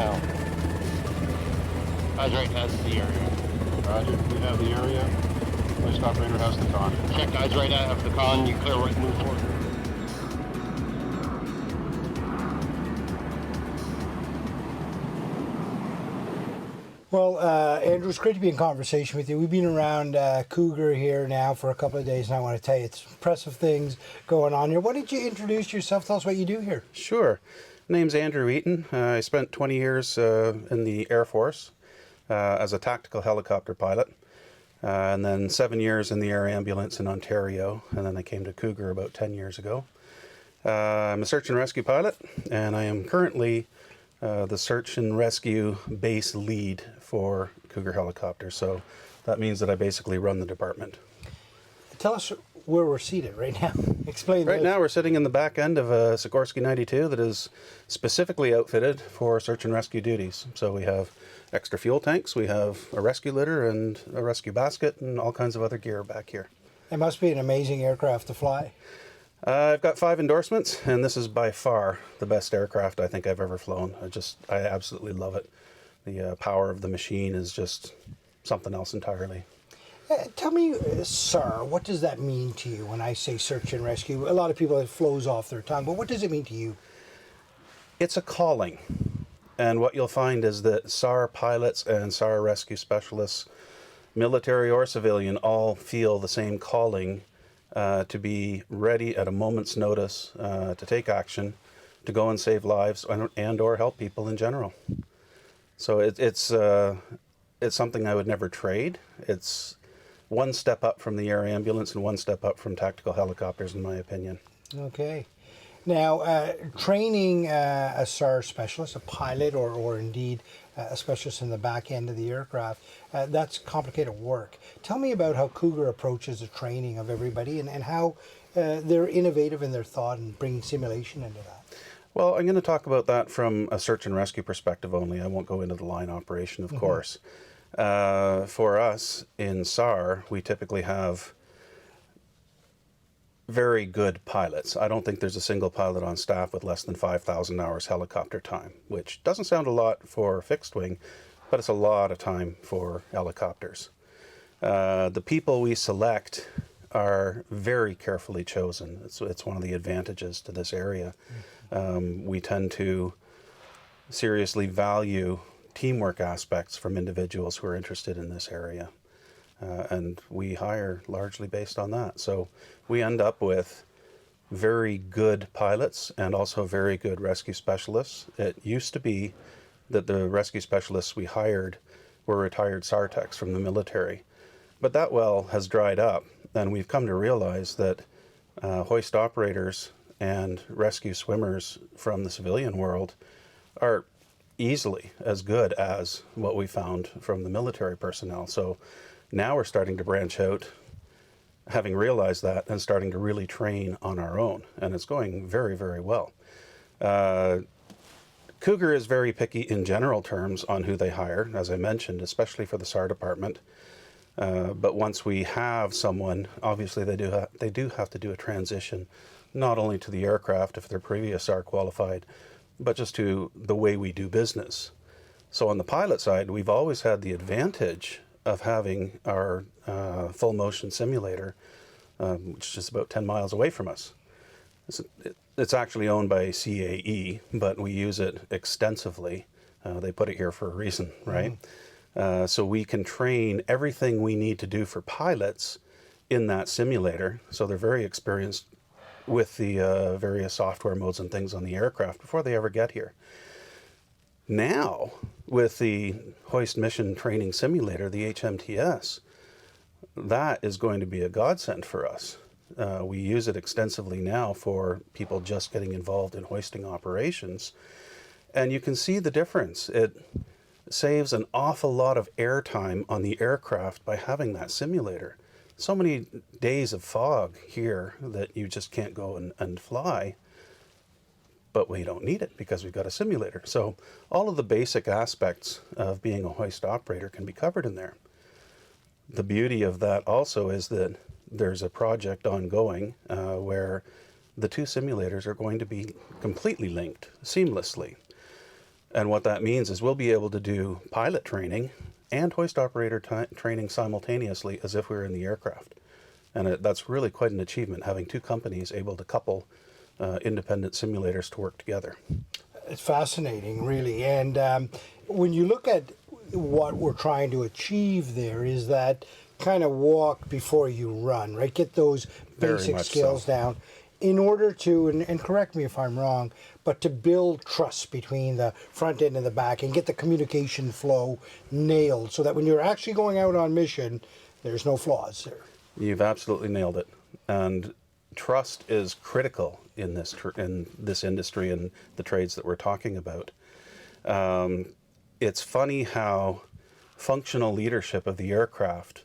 mile. Guys right has the area. Roger, we have the area. Hoist operator has the con. Check, guys right have the con. You clear right, move forward. Well, Andrew, it's great to be in conversation with you. We've been around Cougar here now for a couple of days, and I want to tell you, it's impressive things going on here. Why don't you introduce yourself? Tell us what you do here. Sure. Name's Andrew Eaton. I spent 20 years in the Air Force as a tactical helicopter pilot, and then 7 years in the air ambulance in Ontario, and then I came to Cougar about 10 years ago. I'm a search and rescue pilot, and I am currently the search and rescue base lead for Cougar Helicopters. So that means that I basically run the department. Tell us where we're seated right now. Explain Right now we're sitting in the back end of a Sikorsky 92 that is specifically outfitted for search and rescue duties. So we have extra fuel tanks, we have a rescue litter and a rescue basket and all kinds of other gear back here. It must be an amazing aircraft to fly. I've got 5 endorsements, and this is by far the best aircraft I think I've ever flown. I absolutely love it. The power of the machine is just something else entirely. Tell me, SAR, what does that mean to you when I say search and rescue? A lot of people, it flows off their tongue, but what does it mean to you? It's a calling, and what you'll find is that SAR pilots and SAR rescue specialists, military or civilian, all feel the same calling to be ready at a moment's notice to take action, to go and save lives and or help people in general. So it's something I would never trade. It's one step up from the air ambulance and one step up from tactical helicopters, in my opinion. Okay. Now, training a SAR specialist, a pilot, or indeed a specialist in the back end of the aircraft, that's complicated work. Tell me about how Cougar approaches the training of everybody and how they're innovative in their thought and bringing simulation into that. Well, I'm going to talk about that from a search and rescue perspective only. I won't go into the line operation, of course. For us in SAR, we typically have very good pilots. I don't think there's a single pilot on staff with less than 5,000 hours helicopter time, which doesn't sound a lot for fixed wing, but it's a lot of time for helicopters. The people we select are very carefully chosen. It's one of the advantages to this area. We tend to seriously value teamwork aspects from individuals who are interested in this area. And we hire largely based on that. So we end up with very good pilots and also very good rescue specialists. It used to be that the rescue specialists we hired were retired SAR techs from the military. But that well has dried up, and we've come to realize that hoist operators and rescue swimmers from the civilian world are easily as good as what we found from the military personnel. So now we're starting to branch out, having realized that, and starting to really train on our own. And it's going very, very well. Cougar is very picky in general terms on who they hire, as I mentioned, especially for the SAR department. But once we have someone, obviously they do have to do a transition, not only to the aircraft if they're previous SAR qualified, but just to the way we do business. So on the pilot side, we've always had the advantage of having our full motion simulator, which is about 10 miles away from us. It's actually owned by CAE, but we use it extensively. They put it here for a reason, right? So we can train everything we need to do for pilots in that simulator. So they're very experienced with the various software modes and things on the aircraft before they ever get here. Now, with the Hoist Mission Training Simulator, the HMTS, that is going to be a godsend for us. We use it extensively now for people just getting involved in hoisting operations. And you can see the difference. It saves an awful lot of airtime on the aircraft by having that simulator. So many days of fog here that you just can't go and fly. But we don't need it because we've got a simulator. So all of the basic aspects of being a hoist operator can be covered in there. The beauty of that also is that there's a project ongoing where the two simulators are going to be completely linked seamlessly. And what that means is we'll be able to do pilot training and hoist operator training simultaneously as if we were in the aircraft. And that's really quite an achievement, having two companies able to couple independent simulators to work together. It's fascinating, really. And when you look at what we're trying to achieve there, is that kind of walk before you run, right? Get those Very basic much skills so. down in order to, and correct me if I'm wrong, but to build trust between the front end and the back and get the communication flow nailed so that when you're actually going out on mission, there's no flaws there. You've absolutely nailed it. And trust is critical in this industry and the trades that we're talking about. It's funny how functional leadership of the aircraft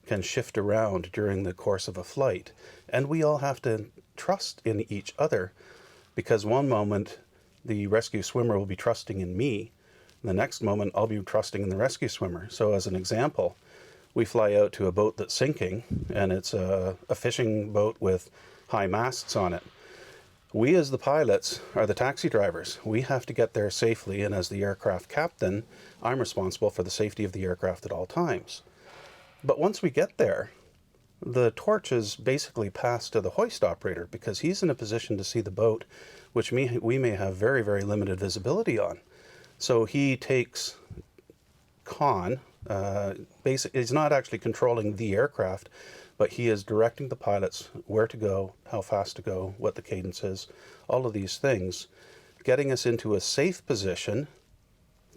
can shift around during the course of a flight. And we all have to trust in each other, because one moment the rescue swimmer will be trusting in me, and the next moment I'll be trusting in the rescue swimmer. So as an example, we fly out to a boat that's sinking, and it's a fishing boat with high masts on it. We as the pilots are the taxi drivers. We have to get there safely, and as the aircraft captain, I'm responsible for the safety of the aircraft at all times. But once we get there, the torch is basically passed to the hoist operator, because he's in a position to see the boat, which we may have very, very limited visibility on. So he takes he's not actually controlling the aircraft, but he is directing the pilots where to go, how fast to go, what the cadence is, all of these things, getting us into a safe position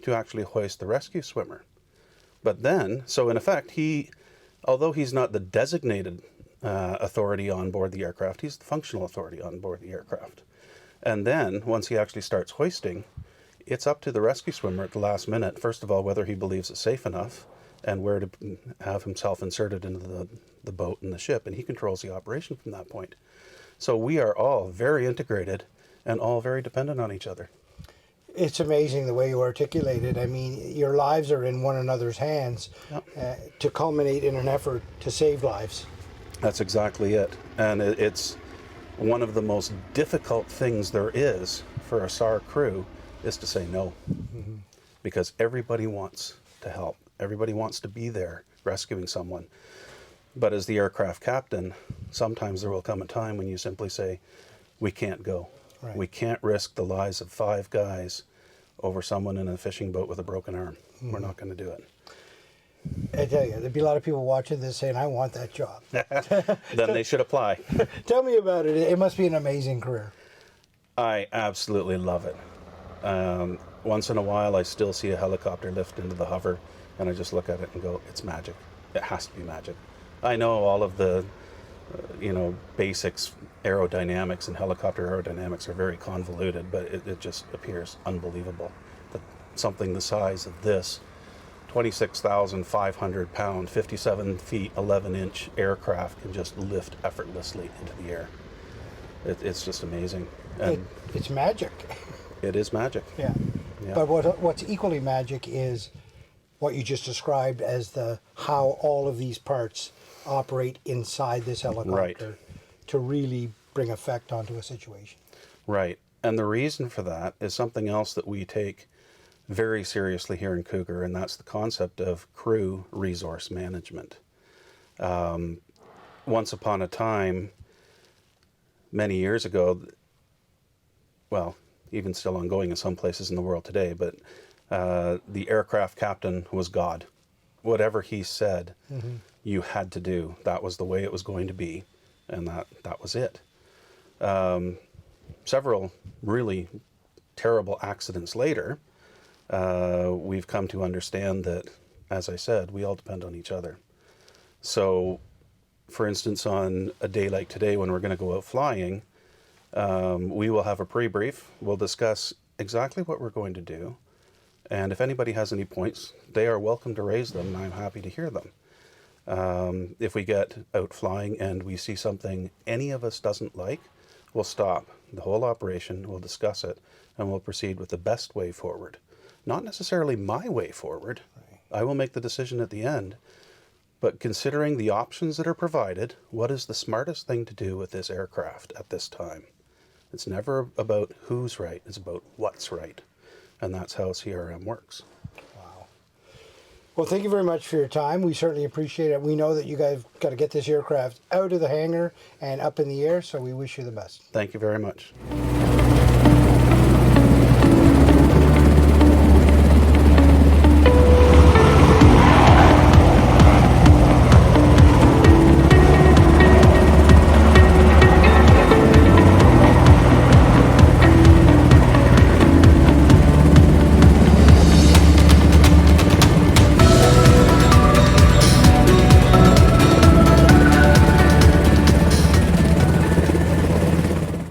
to actually hoist the rescue swimmer. But then, so in effect, although he's not the designated authority on board the aircraft, he's the functional authority on board the aircraft. And then, once he actually starts hoisting, it's up to the rescue swimmer at the last minute, first of all, whether he believes it's safe enough and where to have himself inserted into the boat and the ship, and he controls the operation from that point. So we are all very integrated and all very dependent on each other. It's amazing the way you articulate it. I mean, your lives are in one another's hands. Yep. To culminate in an effort to save lives. That's exactly it. And it's one of the most difficult things there is for a SAR crew is to say no. Mm-hmm. Because everybody wants to help. Everybody wants to be there rescuing someone. But as the aircraft captain, sometimes there will come a time when you simply say, we can't go. Right. We can't risk the lives of 5 guys over someone in a fishing boat with a broken arm. Mm-hmm. We're not going to do it. I tell you, there'd be a lot of people watching this saying, I want that job. Then they should apply. Tell me about it. It must be an amazing career. I absolutely love it. Once in a while, I still see a helicopter lift into the hover, and I just look at it and go, it's magic. It has to be magic. I know all of the basics, aerodynamics and helicopter aerodynamics are very convoluted, but it just appears unbelievable that something the size of this 26,500 pound, 57 feet, 11-inch aircraft can just lift effortlessly into the air. It's just amazing. And it's magic. It is magic. Yeah. But what's equally magic is what you just described as how all of these parts operate inside this helicopter to really bring effect onto a situation. Right. And the reason for that is something else that we take very seriously here in Cougar, and that's the concept of crew resource management. Once upon a time, many years ago, well, even still ongoing in some places in the world today, but the aircraft captain was God. Whatever he said, mm-hmm. you had to do. That was the way it was going to be, and that was it. Several really terrible accidents later, we've come to understand that, as I said, we all depend on each other. So, for instance, on a day like today when we're going to go out flying, we will have a pre-brief. We'll discuss exactly what we're going to do. And if anybody has any points, they are welcome to raise them, and I'm happy to hear them. If we get out flying and we see something any of us doesn't like, we'll stop the whole operation, we'll discuss it, and we'll proceed with the best way forward. Not necessarily my way forward. Right. I will make the decision at the end. But considering the options that are provided, what is the smartest thing to do with this aircraft at this time? It's never about who's right, it's about what's right. and that's how CRM works. Well, thank you very much for your time. We certainly appreciate it. We know that you guys got to get this aircraft out of the hangar and up in the air, so we wish you the best. Thank you very much.